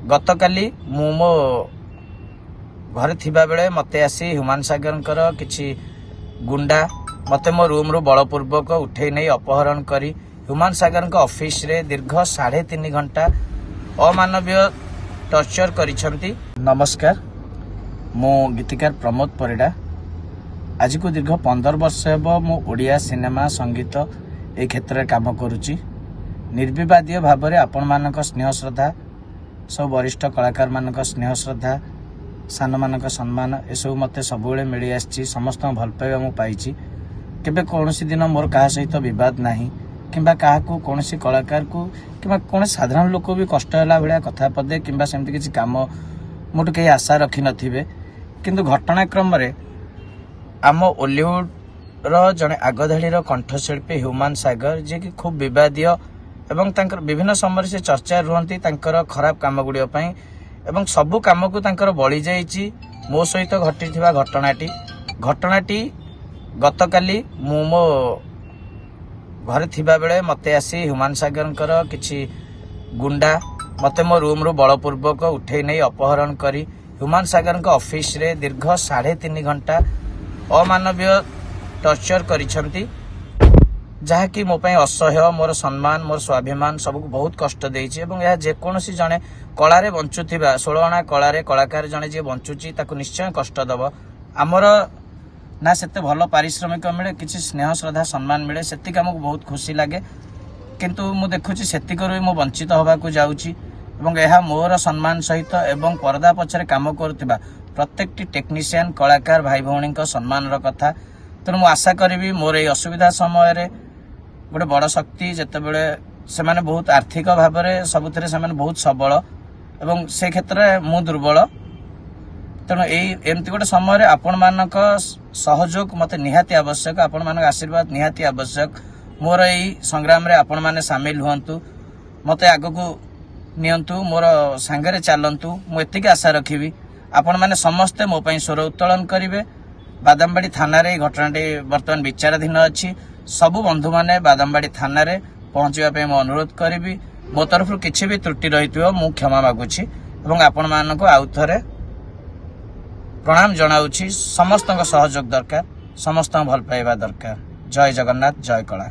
गतकाली मु मो घरे थिबा बेले मते आसी ह्यूमान सागर किछि गुंडा मते मो रूम रु बलपूर्वक उठे नहीं अपहरण करी ह्यूमान सागर ऑफिस रे दीर्घ 3.5 घंटा अमानवीय टर्चर करिसंती। नमस्कार, मो गीतिकार प्रमोद परिडा। आज को दीर्घ 15 वर्ष हेबो मो ओडिया सिनेमा संगीत ए क्षेत्र में काम करुच्ची। निर्विवादीय भाव में आपण मानक स्नेह श्रद्धा, सब वरिष्ठ कलाकार मानक स्नेह श्रद्धा, सान मानक सम्मान एसबू मत सब मिली आसी समस्त भल पाइबा मु पाइछि। केबे कौनसी दिन मोर कहा सहित बद नहीं किंबा क्या कौन कलाकार को कि कौन साधारण लोक भी कष्ट है भाया कथा पदे कि सेमती किसी कम मोटू कहीं आशा रखी नथिबे। किंतु घटनाक्रम रे आम ओलीवुड जड़े आगधाड़ी कंठशिल्पी ह्यूमान सागर जे कि खूब विवादीय एवं विभिन्न समय से चर्चा रुहती खराब कम गुड़िया एवं सबू कम को बड़ी जाइए। मो सहित घटी घटनाटी गतकाली मु मो घरे थिबा बेले मते आसी ह्यूमान सागर किछि गुंडा मते मो रूम रु बलपूर्वक उठे नहीं अपहरण करी ह्यूमान सागर ऑफिस रे दीर्घ 3.5 घंटा अमानवीय टर्चर करिसंती, जहा कि मो पई असह्य, मोर सम्मान मोर स्वाभिमान सबको बहुत कष्ट देइछि। एवं यह जेकोसी जने कलारे बंचुथिबा 16 अणा कलारे कलाकार जने जे बंचुची ताको निश्चय कष्ट दब। आमर ना सेते भल पारिश्रमिक मिले, किसी स्नेह श्रद्धा सम्मान मिले, सेतिक आमको बहुत खुशी लगे। किंतु मु देखुची सेतिकरु मु वंचित होबा को जाउची एवं यह मोर सम्मान सहित एवं पर्दा पछरे काम करुथिबा प्रत्येकटी टेक्नीशियन कलाकार भाई भौणी सम्मान कथा। तेणु मु आशा करी मोर ये असुविधा समय गोटे बड़ शक्ति जितेबले से बहुत आर्थिक भाव में सबुथ से बहुत सबल एवं से क्षेत्र में मु दुर्बल। तेणु एमती गोटे समय आपण मानक सहयोग मत निहाती आवश्यक, आपण मानक आशीर्वाद निहाती आवश्यक। मोर यही संग्राम रे आपण माने सामिल हुंतु, मते आगो को नियंतु, मोर सांगरे चलंतु। मु एतिक आशा रखिबी आपण माने समस्ते मो पई स्वर उत्तोलन करिवे। बादामबाड़ी थाना रे घटनाटी वर्तमान विचाराधीन अछि। सबु बंधु माने बादामबाड़ी थाना रे पहुंचवा पे मु अनुरोध करिबी। मो तरफ किछि भी त्रुटि रहितबो मु क्षमा मागुछि एवं आपण मानको आउ थरे प्रणाम जनाउछि। समस्त सहयोग दरकार, समस्त भल पाइबा दरकार। जय जगन्नाथ, जय कला।